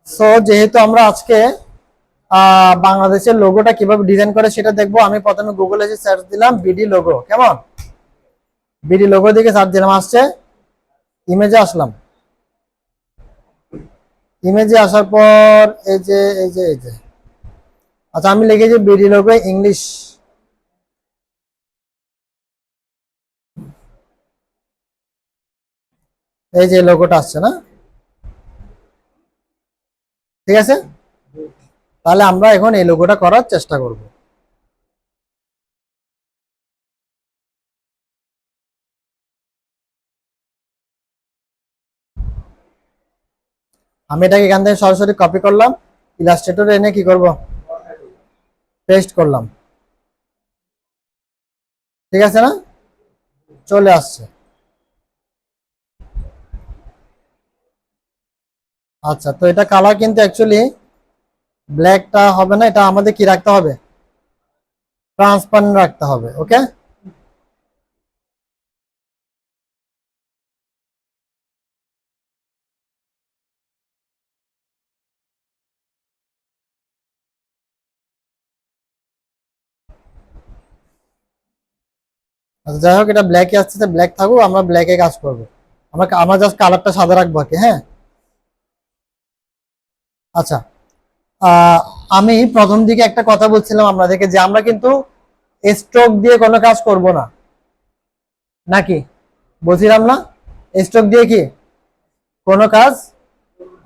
So যেহেতু আমরা আজকে বাংলাদেশের লোগোটা কিভাবে ডিজাইন করে সেটা দেখবো, আমি প্রথমে গুগলে এসে সার্চ দিলাম বিডি লোগো। কেমন? বিডি লোগো দিকে সার্চ দিলাম, আসছে। ইমেজে আসলাম। ইমেজে আসার পর এই যে আচ্ছা, আমি লিখেছি বিডি লোগো ইংলিশ। এই যে লোগোটা আসছে না? ঠিক আছে, তাহলে আমরা এখন এই লোগোটা করার চেষ্টা করব। আমি এটাকে এখান থেকে সরাসরি কপি করলাম, ইলাস্ট্রেটরে এনে কি করব, পেস্ট করলাম। ঠিক আছে না? চলে আসছে। আচ্ছা, তো এটা কালার কিন্তু অ্যাকচুয়ালি ব্ল্যাকটা হবে না, এটা আমাদের কি রাখতে হবে, ট্রান্সপারেন্ট রাখতে হবে। ওকে, আচ্ছা যাই হোক, এটা ব্ল্যাকে আসছে, ব্ল্যাক থাকুক, আমরা ব্ল্যাকে কাজ করব। আমরা জাস্ট কালারটা সাদা রাখবো কি। হ্যাঁ, আচ্ছা। আহ, আমি প্রথম দিকে একটা কথা বলছিলাম আপনাদেরকে যে আমরা কিন্তু স্ট্রোক দিয়ে কোনো কাজ করব না, নাকি বলছিলাম না? স্ট্রোক দিয়ে কি কোনো কাজ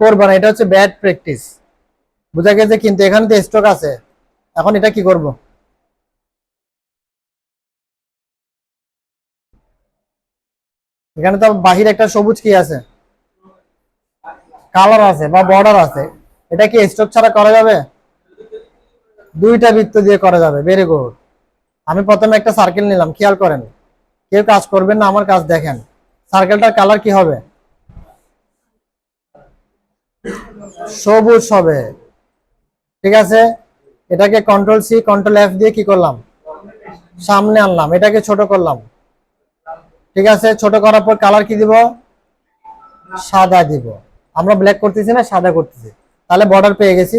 করবো না, এটা হচ্ছে ব্যাড প্র্যাকটিস। বুঝা গেছে? কিন্তু এখানে তো স্ট্রোক আছে, এখন এটা কি করব, এখানে তো বাহির একটা সবুজ কি আছে, কালার আছে বা বর্ডার আছে, এটা কি স্ট্রোক ছাড়া করা যাবে? দুইটা বৃত্ত দিয়ে করা যাবে। Very good. আমি প্রথমে একটা সার্কেল নিলাম, খেয়াল করেন, কেউ কাজ করবেন না, আমার কাজ দেখেন। সার্কেলটার কালার কি হবে? সবুজ হবে। ঠিক আছে, এটাকে কন্ট্রোল সি কন্ট্রোল এফ দিয়ে কি করলাম, সামনে আনলাম, এটাকে ছোট করলাম। ঠিক আছে, ছোট করার পর কালার কি দিব, সাদা দিব। আমরা ব্ল্যাক করতেছি না, সাদা করতেছি। তাহলে বর্ডার পেয়ে গেছি,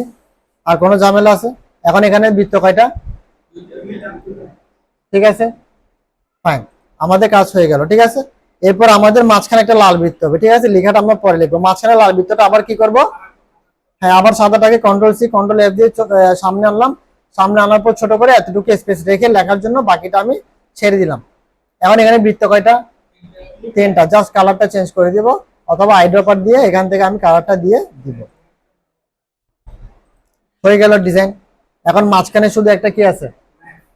আর কোনো ঝামেলা আছে? এখন এখানে বৃত্ত কয়টা? ঠিক আছে, ফাইন, আমাদের কাজ হয়ে গেল। ঠিক আছে, এরপর আমাদের মাঝখানে একটা লাল বৃত্ত হবে। ঠিক আছে, লেখাটা আমরা পরে লিখবো। মাঝখানে লাল বৃত্তটা আবার কি করব, হ্যাঁ, আবার সাদাটাকে কন্ট্রোল সি কন্ট্রোল এফ দিয়ে সামনে আনলাম। সামনে আনার পর ছোট করে এতটুকু স্পেস রেখে লেখার জন্য বাকিটা আমি ছেড়ে দিলাম। এখন এখানে বৃত্ত কয়টা? তিনটা। জাস্ট কালারটা চেঞ্জ করে দিব, অথবা আইড্রপার দিয়ে এখান থেকে আমি কালারটা দিয়ে দিব। হয়ে গেল ডিজাইন। এখন মাঝখানে শুধু একটা কি আছে,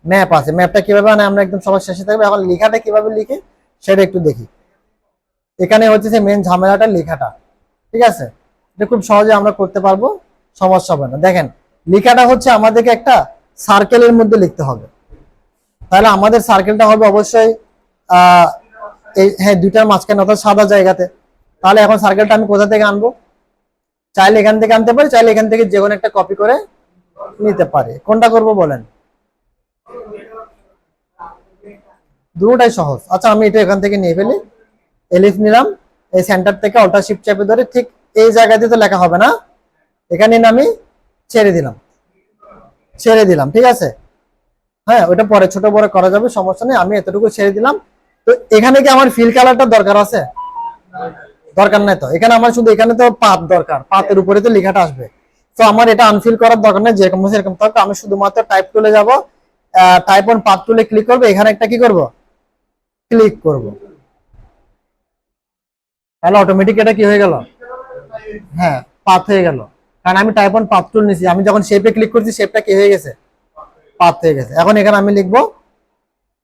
ম্যাপ আছে। ম্যাপটা কিভাবে মানে আমরা একদম সবার শেষে থাকবে। এখন লেখাটা কিভাবে লিখে সেটা একটু দেখি। এখানে হচ্ছে মেন ঝামেলাটা লেখাটা। ঠিক আছে, এটা খুব সহজে আমরা করতে পারবো, সমস্যা হবে না। দেখেন, লেখাটা হচ্ছে আমাদেরকে একটা সার্কেলের মধ্যে লিখতে হবে। তাহলে আমাদের সার্কেলটা হবে অবশ্যই এই, হ্যাঁ, দুইটার মাঝখানে, অর্থাৎ সাদা জায়গাতে। তাহলে এখন সার্কেলটা আমি কোথা থেকে আনবো? চাইলে এখান থেকে আনতে পারি, চাইলে এখান থেকে যে কোনো একটা কপি করে নিতে পারি। কোনটা করব বলেন? দুটোটাই সহজ। আচ্ছা, আমি এটা এখান থেকে নিয়ে ফেলি। এলিফ নিলাম, এই সেন্টার থেকে অল্টার শিফট চেপে ধরে ঠিক এই জায়গাতে তো লেখা হবে না, এখানে আমি ছেড়ে দিলাম, ছেড়ে দিলাম। ঠিক আছে, হ্যাঁ, ওটা পরে ছোট বড় করা যাবে, সমস্যা নেই। আমি এতটুকু ছেড়ে দিলাম। তো এখানে কি আমার ফিল কালারটা দরকার আছে? দরকার নাই। তো এখানে আমার শুধু এখানে তো পাত দরকার, পাতের উপরে তো লেখাটা আসবে। তো আমার এটা আনফিল করার দরকার নেই, যেরকম সেরকম থাকবে। আমি শুধুমাত্র টাইপ টুলে যাব, টাইপ অন পাত টুলে ক্লিক করবো, এখানে একটা কি করব, ক্লিক করব। তাহলে অটোমেটিক এটা কি হয়ে গেল, হ্যাঁ, পাথ হয়ে গেল। কারণ আমি টাইপ অন পাথ টুল নিছি। আমি যখন শেপে ক্লিক করছি, শেপটা কি হয়ে গেছে, পাথ হয়ে গেছে। এখন এখানে আমি লিখবো,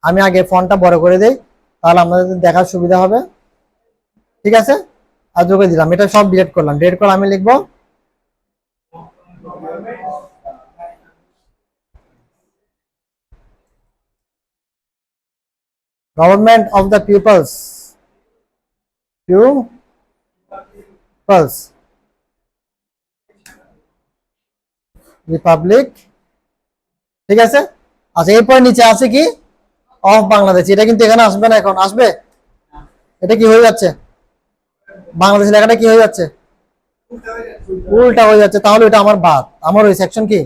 আমি আগে ফন্টটা বড় করে দেই, তাহলে আমাদের দেখার সুবিধা হবে। ঠিক আছে, আর যোগে দিলাম, এটা সব ডিলিট করলাম। ডিলিট করে আমি লিখবো government of the people's, people's republic. ঠিক আছে, আচ্ছা, এরপর নিচে আছে কি, অফ বাংলাদেশ। এটা কিন্তু এখানে আসবে না, এখন আসবে। এটা কি হয়ে যাচ্ছে, বাংলাদেশ লেখাটা কি হয়ে যাচ্ছে, উল্টা হয়ে যাচ্ছে, তাহলে এটা আমার বাদ, আমার ওই সেকশন কি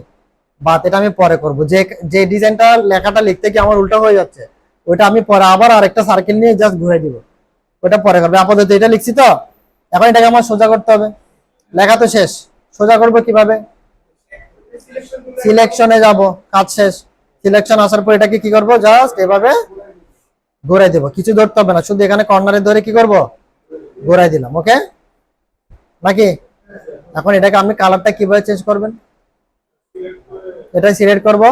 বাদ, এটা আমি পরে করব। যে যে ডিজাইনটা লেখাটা লিখতে কি আমার উল্টা হয়ে যাচ্ছে, ওটা আমি পরে আবার আরেকটা সার্কেল নিয়ে জাস্ট ঘুরে দিব, ওটা পরে করবে। আপাতত এটা লিখছি তো, এখন এটাকে আমার সোজা করতে হবে। লেখা তো শেষ, সোজা করব কিভাবে? সিলেকশনে যাব, কাজ শেষ। সিলেকশন আসার পর এটাকে কি করব, জাস্ট এভাবে ঘুরাই দেব, কিছু ধরতে হবে না, শুধু এখানে কর্নারে ধরে কি করব, ঘুরাই দিলাম। ওকে নাকি? এখন এটাকে আপনি কালারটা কিভাবে চেঞ্জ করবেন, এটা সিলেক্ট করব,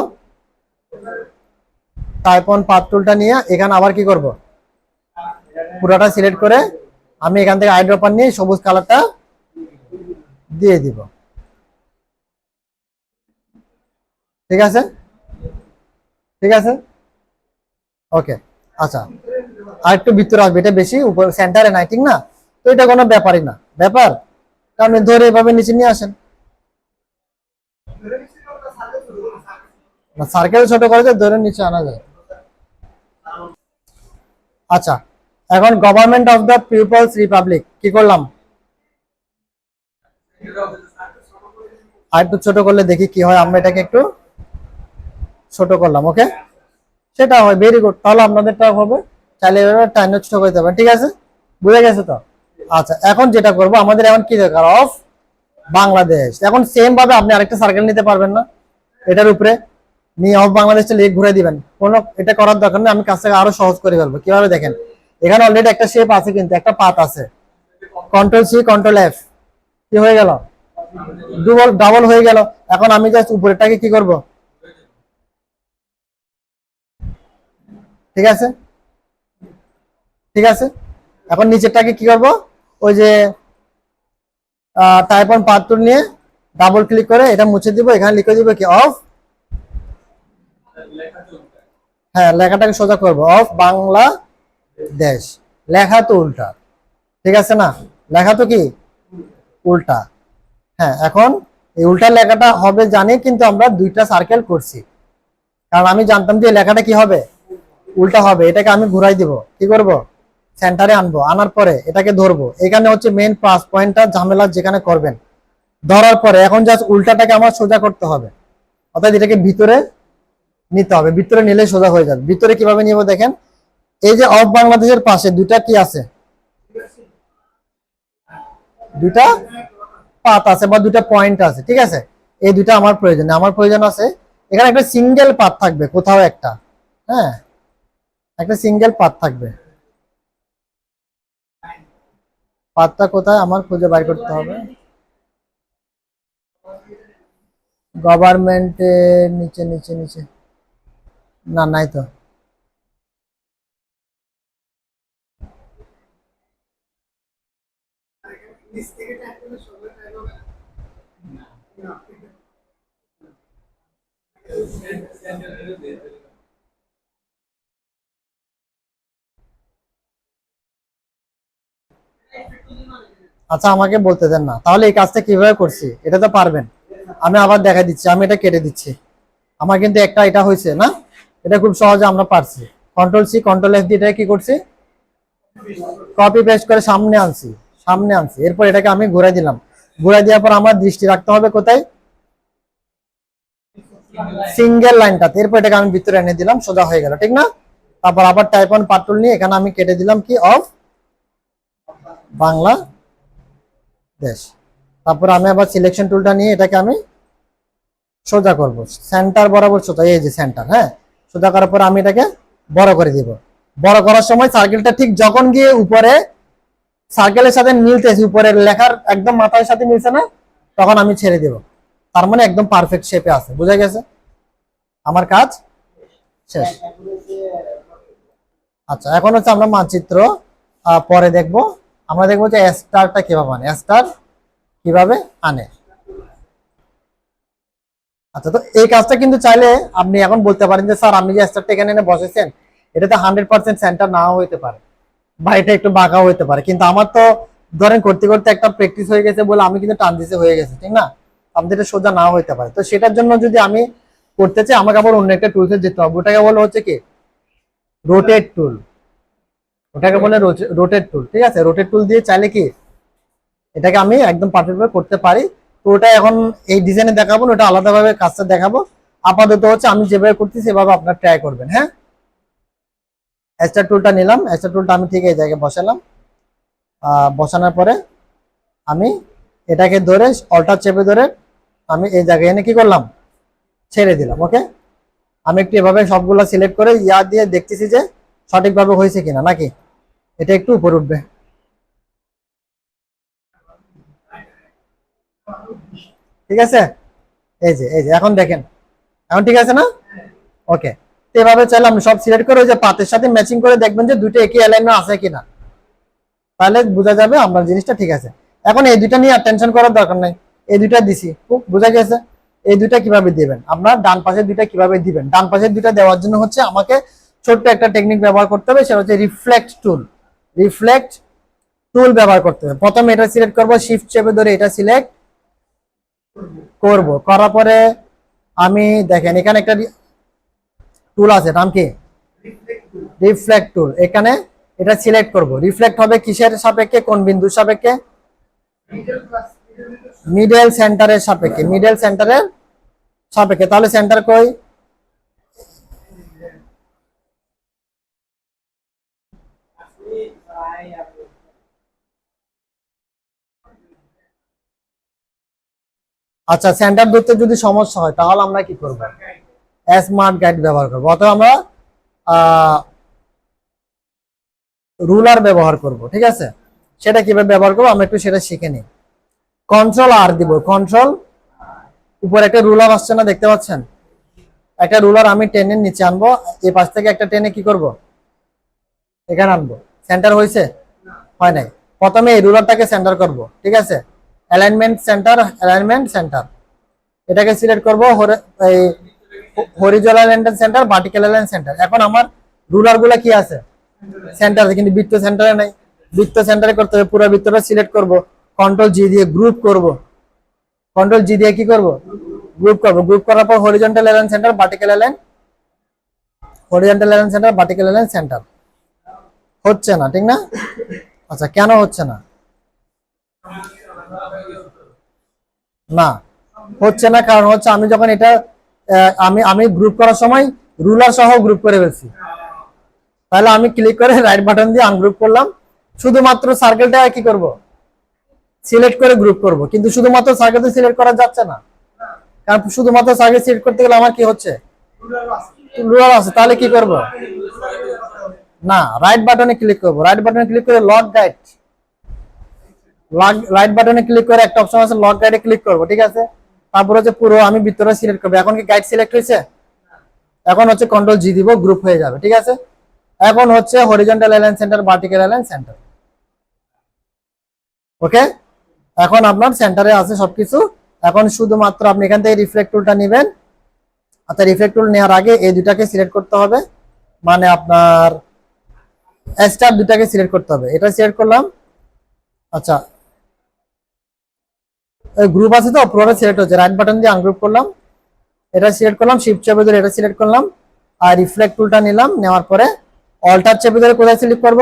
টাইপ অন পাথ টুলটা নিয়ে এখানে আবার কি করব, পুরোটা সিলেক্ট করে আমি এখান থেকে আইড্রপার নিয়ে সবুজ কালারটা দিয়ে দিব। ঠিক আছে, ঠিক আছে, ওকে। আচ্ছা, আর একটু ভিতরে আসবে, এটা বেশি উপর সেন্টারে নাই, ঠিক না? তো এটা কোনো ব্যাপারই না, ব্যাপার আপনি ধরে এভাবে নিচে নিয়ে আসেন। সার্কেল ছোট করে ধরে নিচে আনা যায়। আচ্ছা, এখন government of the people's republic কি করলাম, আর একটু ছোট করলে দেখি কি হয়। আমরা এটাকে একটু ছোট করলাম, ওকে, সেটা হয়, ভেরি গুড। তাহলে আপনাদেরটা হবে, চাইলে টাইম ছোট করতে পারেন। ঠিক আছে, বুঝে গেছে তো? আচ্ছা, এখন যেটা করব, আমাদের এখন কি দরকার, অফ বাংলাদেশ। এখন সেম ভাবে আপনি আরেকটা সার্কেল নিতে পারবেন না, এটার উপরে নিয়ে অফ বাংলাদেশটা লিখ ঘুরে দিবেন, কোনো এটা করার দরকার নেই। আমি কাজটাকে আরো সহজ করে ফেলবো। কিভাবে দেখেন, এখানে অলরেডি একটা শেপ আছে, কিন্তু একটা পাত আছে, কন্ট্রোল সি কন্ট্রোল এফ, কি হয়ে গেল, ডাবল ডাবল হয়ে গেল। এখন আমি জাস্ট উপরেরটাকে কি করব, ঠিক আছে, ঠিক আছে। এখন নিচেরটাকে কি করব, ওই যে টাইপ অন পাথ টুল নিয়ে ডাবল ক্লিক করে এটা মুছে দিব, এখানে লিখে দিব কি, অফ, হ্যাঁ লেখাটাকে সোজা করব, অফ বাংলাদেশ। লেখা তো উল্টা, ঠিক আছে না, লেখা তো কি উল্টা। হ্যাঁ, এখন এই উল্টা লেখাটা হবে জানি, কিন্তু আমরা দুইটা সার্কেল করছি, কারণ আমি জানতাম যে লেখাটা কি হবে, উল্টা হবে। এটাকে আমি ঘুরাই দিব, কি করব, সেন্টারে আনবো, আনার পরে এটাকে ধরবো। এখানে হচ্ছে মেইন প্লাস পয়েন্টটা, ঝামেলা যেখানে করবেন, ধরার পরে এখন জাস্ট উল্টাটাকে আমার সোজা করতে হবে, অর্থাৎ এটাকে ভিতরে নিতে হবে, ভিতরে নিলে সোজা হয়ে যাবে। ভিতরে কিভাবে নিব দেখেন, এই যে অফ বাংলাদেশের পাশে দুইটা কি আছে, দুইটা পাত আছে বা দুইটা পয়েন্ট আছে, ঠিক আছে, এই দুইটা আমার প্রয়োজন, আমার প্রয়োজন আছে এখানে একটা সিঙ্গেল পাত থাকবে কোথাও একটা, হ্যাঁ একটা সিঙ্গেল পাত থাকবে। পাতটা কোথায় আমার খুঁজে বাইর করতে হবে, গভর্নমেন্টের নিচে নিচে নিচে, না নাই তো। আচ্ছা, আমাকে বলতে দেন না, তাহলে এই কাজটা কিভাবে করছি এটা তো পারবেন, আমি আবার দেখা দিচ্ছি, আমি এটা কেটে দিচ্ছি। আমার কিন্তু একটা এটা হয়েছে না, এটা খুব সহজে আমরা পারছি। কন্ট্রোল সি কন্ট্রোল এফ দিয়ে এটা কি করছি, কপি পেস্ট করে সামনে আনছি, সামনে আনছি। এরপর এটাকে আমি ঘুরাই দিলাম, ঘুরাই দেওয়ার পর আমার দৃষ্টি রাখতে হবে কোথায়, সিঙ্গেল লাইনটাতে। এরপর এটাকে আমি ভিতরে এনে দিলাম, সোজা হয়ে গেল, ঠিক না? তারপর আবার টাইপ অন পাথ টুল নিয়ে এখানে আমি কেটে দিলাম কি, অফ বাংলাদেশ। তারপর আমি আবার সিলেকশন টুলটা নিয়ে এটাকে আমি সোজা করব, সেন্টার বরাবর সোজা, এই যে সেন্টার, হ্যাঁ সোজা করার পর আমি এটাকে বড় করে দিব। বড় করার সময় সার্কেলটা ঠিক যখন গিয়ে উপরে সার্কেলের সাথে মিলতেছে, উপরের লেখার একদম মাথার সাথে মিলছে না, তখন আমি ছেড়ে দেব। তার মানে একদম পারফেক্ট শেপে আছে, বুঝা গেছে, আমার কাজ শেষ। আচ্ছা, এখন হচ্ছে আমরা মানচিত্র পরে দেখব। আমরা দেখবো যে স্টারটা কিভাবে আনে, স্টার কিভাবে আনে। আচ্ছা, তো এই কাজটা কিন্তু চাইলে আপনি এখন বলতে পারেন যে স্যার আপনি যে স্টারটা এখানে এনে বসেছেন এটাতে 100% সেন্টার নাও হইতে পারে, বা এটা একটু বাঁকা হইতে পারে, কিন্তু আমার তো ধরেন করতে করতে একটা প্র্যাকটিস হয়ে গেছে বলে আমি কিন্তু টান দিতে হয়ে গেছে, ঠিক না? আমাদের এটা সোজা নাও হইতে পারে। তো সেটার জন্য যদি আমি করতে চাই, আমাকে আবার অন্য একটা টুলসে যেতে হবে, ওটাকে বলে হচ্ছে কি রোটেট টুল, ওটাকে বলে রোটেট টুল, ঠিক আছে? রোটেট টুল দিয়ে চাইলে কি এটাকে আমি একদম পারফেক্ট ভাবে করতে পারি। তো ওটা এখন এই ডিজাইনে দেখাবো না, ওটা আলাদাভাবে কাজটা দেখাবো। আপাতত হচ্ছে আমি যেভাবে করতেছি সেভাবে আপনার ট্রাই করবেন। হ্যাঁ, এক্সট্রা টুলটা নিলাম, এক্সট্রা টুলটা আমি ঠিক এই জায়গায় বসালাম। বসানোর পরে আমি এটাকে ধরে অল্টার চেপে ধরে আমি এই জায়গায় এনে কি করলাম, ছেড়ে দিলাম। ওকে, আমি একটু এভাবে সবগুলো সিলেক্ট করে ইয়া দিয়ে দেখতেছি যে সঠিকভাবে হয়েছে কিনা, নাকি এটা একটু উপরে উঠবে। ঠিক আছে, এই যে এখন দেখেন, এখন ঠিক আছে না? ওকে, তো এভাবে চাইলে আপনি সব সিলেক্ট করে ওই যে পাতের সাথে ম্যাচিং করে দেখবেন যে দুটো একই অ্যালাইনমেন্ট আছে কিনা, তাহলে বোঝা যাবে আপনার জিনিসটা ঠিক আছে। এখন এই দুইটা নিয়ে আর টেনশন করার দরকার নাই, এই দুইটা দিছি, খুব বোঝা গেছে। এই দুইটা কিভাবে দিবেন, আপনার ডান পাশের দুইটা কিভাবে দিবেন, ডান পাশের দুইটা দেওয়ার জন্য হচ্ছে আমাকে ছোট্ট একটা টেকনিক ব্যবহার করতে হবে, সেটা হচ্ছে রিফ্লেক্ট টুল। রিফ্লেক্ট টুল ব্যবহার করতে হবে। প্রথমে এটা সিলেক্ট করব, শিফট চেপে ধরে এটা সিলেক্ট করব, করার পরে আমি দেখেন এখানে একটা টুল আছে, নাম কি? রিফ্লেক্ট টুল। এখানে এটা সিলেক্ট করব। রিফ্লেক্ট হবে কিসের সাপেক্ষে, কোন বিন্দুর সাপেক্ষে? মিডল সেন্টারের সাপেক্ষে, মিডল সেন্টারের সাপেক্ষে। তাহলে সেন্টার কই? আচ্ছা, সেন্টার ধরতে যদি সমস্যা হয় তাহলে আমরা কি করব? স্মার্ট গাইড ব্যবহার করব, অথবা আমরা রুলার ব্যবহার করব। ঠিক আছে, সেটা কিভাবে ব্যবহার করবো আমরা একটু সেটা শিখে নিই। কন্ট্রোল আর দিব, কন্ট্রোল, উপরে একটা রুলার আসছে না, দেখতে পাচ্ছেন? একটা রুলার আমি টেনে নিচে আনবো, এই পাশ থেকে একটা টেনে কি করব, এখানে আনবো। সেন্টার হয়েছে? হয় নাই। প্রথমে এই রুলারটাকে সেন্টার করব। ঠিক আছে, অ্যালাইনমেন্ট সেন্টার, অ্যালাইনমেন্ট সেন্টার, এটাকে সিলেক্ট করব। এই horizontal alignment centre, vertical alignment centre. এখন আমার রুলার গুলা কি আছে? সেন্টার, কিন্তু বৃত্ত সেন্টারে নাই। বৃত্ত সেন্টারে করতে হবে, পুরো বৃত্তটা সিলেক্ট করব, কন্ট্রোল জি দিয়ে গ্রুপ করব। কন্ট্রোল জি দিয়ে কি করব, গ্রুপ করব। গ্রুপ করার পর horizontal align centre, vertical align, horizontal align centre, vertical align centre. হচ্ছে না, ঠিক না? আচ্ছা, কেন হচ্ছে না? না, হচ্ছে না কারণ হচ্ছে আমি যখন এটা আমি আমি গ্রুপ করার সময় রুলার সহ গ্রুপ করে ফেলছি। তাহলে আমি ক্লিক করে রাইট বাটন দিয়ে আনগ্রুপ করলাম, শুধুমাত্র সার্কেলটা কি করব, সিলেক্ট করে গ্রুপ করব। কিন্তু শুধুমাত্র সার্কেলটা সিলেক্ট করা যাচ্ছে না, কারণ শুধুমাত্র সার্কেল সিলেক্ট করতে গেলে আমার কি হচ্ছে, রুলার আছে। তাহলে কি করব, না, রাইট বাটনে ক্লিক করব। রাইট বাটনে ক্লিক করে লক গাইড, রাইট বাটনে ক্লিক করে একটা অপশন আছে লক গাইডে ক্লিক করব। ঠিক আছে, তারপর হচ্ছে পুরো আমি ভিতরে সিলেক্ট করব। এখন কি গাইড সিলেক্ট হয়েছে? এখন হচ্ছে কন্ট্রোল জি দিব, গ্রুপ হয়ে যাবে। ঠিক আছে, এখন হচ্ছে horizontal align centre, vertical align centre. Okay, এখন আপনার সেন্টারে আছে সবকিছু। এখন শুধুমাত্র আপনি এখান থেকে রিফ্লেক্ট টুলটা নেবেন। আচ্ছা, রিফ্লেক্ট টুল নেওয়ার আগে এই দুটাকে সিলেক্ট করতে হবে, মানে আপনার স্টার দুটাকে সিলেক্ট করতে হবে। এটা সিলেক্ট করলাম। আচ্ছা, গ্রুপ আছে তো, পুরোটা সিলেক্ট হচ্ছে, রাইট বাটন দিয়ে আনগ্রুপ করলাম, এটা সিলেক্ট করলাম, শিফট চেপে ধরে এটা সিলেক্ট করলাম, আর রিফ্লেক্ট টুলটা নিলাম। নেওয়ার পরে অল্টার চেপে ধরে কোথায় সিলেক্ট করব,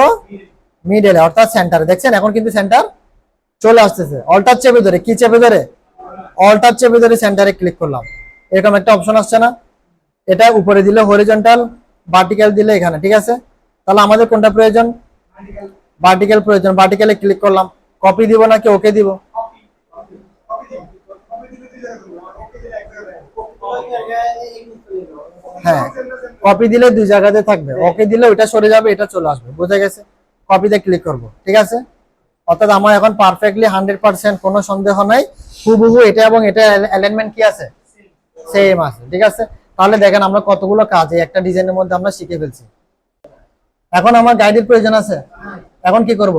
মিডলে, অর্থাৎ সেন্টারে। দেখছেন এখন কিন্তু সেন্টার চলে আসতেছে। অল্টার চেপে ধরে, কি চেপে ধরে, অল্টার চেপে ধরে সেন্টারে ক্লিক করলাম, এরকম একটা অপশন আসছে না? এটা উপরে দিলে হরিজন্টাল, ভার্টিক্যাল দিলে এখানে। ঠিক আছে, তাহলে আমাদের কোনটা প্রয়োজন, ভার্টিক্যাল প্রয়োজন। ভার্টিক্যালে ক্লিক করলাম, কপি দিব নাকি ওকে দিব? হ্যাঁ, কপি দিলে দুই জায়গাতে থাকবে, ওকে দিলে ওইটা সরে যাবে, এটা চলে আসবে। বুঝা গেছে? কপিতে ক্লিক করব। ঠিক আছে, অর্থাৎ আমার এখন পারফেক্টলি 100% কোনো সন্দেহ নাই, হুবহু এটা এবং এটা অ্যালাইনমেন্ট কি আছে, সেম আছে। ঠিক আছে, তাহলে দেখেন আমরা কতগুলো কাজ এই একটা ডিজাইনের মধ্যে আমরা শিখে ফেলছি। এখন আমার গাইডের প্রয়োজন আছে, এখন কি করব,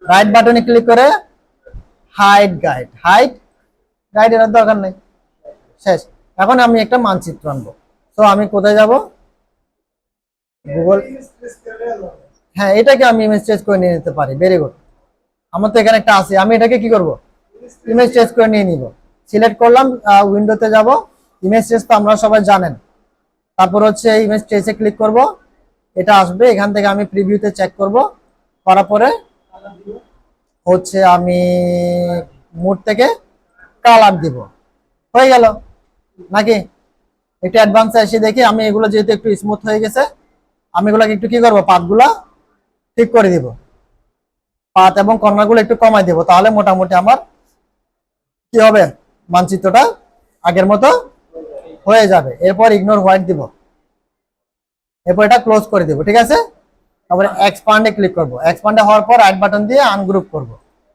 রাইট বাটনে ক্লিক করে হাইড গাইড, হাইড গাইডের দরকার নেই, শেষ। এখন আমি একটা মানচিত্র আনবো, তো আমি কোথায় যাব, গুগল। হ্যাঁ, এটাকে আমি ইমেজ ট্রেস করে নিয়ে নিতে পারি, ভেরি গুড। আমার তো এখানে একটা আছে, আমি এটাকে কি করব, ইমেজ ট্রেস করে নিয়ে নিব। সিলেক্ট করলাম, উইন্ডোতে যাব, ইমেজ ট্রেস তো আপনারা সবাই জানেন। তারপর হচ্ছে ইমেজ ট্রেসে ক্লিক করব, এটা আসবে। এখান থেকে আমি প্রিভিউতে চেক করব, করার পরে হচ্ছে আমি মোড থেকে কালার দিব, হয়ে গেল নাকি? একটু অ্যাডভান্সে এসে দেখি আমি এগুলো যেহেতু একটু স্মুথ হয়ে গেছে, আমি এগুলোকে একটু কি করবো, পাতগুলা ঠিক করে দিব, পাত এবং কর্নারগুলো একটু কমাই দেবো, তাহলে মোটামুটি আমার কি হবে, মানচিত্রটা আগের মতো হয়ে যাবে। এরপর ইগনোর হোয়াইট দিব, এরপর এটা ক্লোজ করে দিব, ঠিক আছে। তারপরে এক্সপান্ডে ক্লিক করব, এক্সপান্ডে হওয়ার পর রাইট বাটন দিয়ে আনগ্রুপ করব।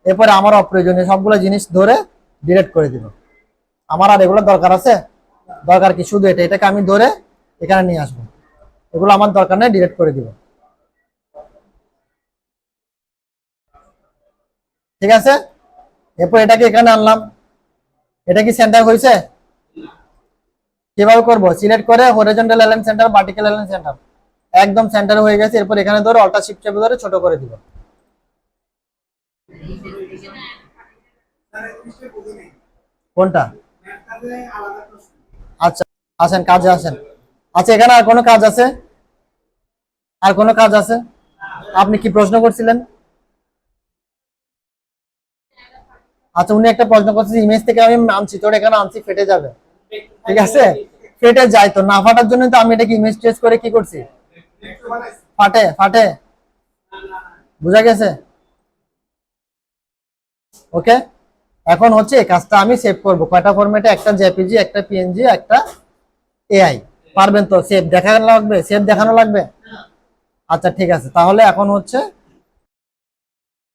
এরপরে আমার অপ্রয়োজনীয় সবগুলো জিনিস ধরে ডিলিট করে দিব। আমার আর এগুলো দরকার আছে? দরকার কি, শুধু এটাকে আমি ধরে এখানে নিয়ে আসবো, এগুলো আমার দরকার নেই, ডিলিট করে দিব, ঠিক আছে। এরপর এটাকে এখানে আনলাম, এটা কি সেন্টার হয়েছে? কিভাবে করব, সিলেক্ট করে horizontal align centre, vertical align centre, একদম সেন্টার হয়ে গেছে। এরপর এখানে ধরে অল্টার শিফট চেপে ধরে ছোট করে দিব। কোনটা? আচ্ছা, আসেন কাজে আসেন। আচ্ছা, এখানে আর কোনো কাজ আছে? আর কোনো কাজ আছে? আপনি কি প্রশ্ন করছিলেন? আচ্ছা, উনি একটা প্রশ্ন করছে, ইমেজ থেকে আমি আনছি, তোর এখানে আনছি ফেটে যাবে, ঠিক আছে। ফেটে যায় তো, না ফাটার জন্য তো আমি এটাকে ইমেজ ট্রেস করে কি করছি, ফাটে ফাটে, বুঝা গেছে? ওকে, এখন হচ্ছে এই কাজটা আমি সেভ করব কয়টা ফরম্যাটে, একটা জেপিজি, একটা পিএনজি, একটা এআই। পারবেন তো? সেভ দেখানো লাগবে, সেভ দেখানো লাগবে। আচ্ছা ঠিক আছে, তাহলে এখন হচ্ছে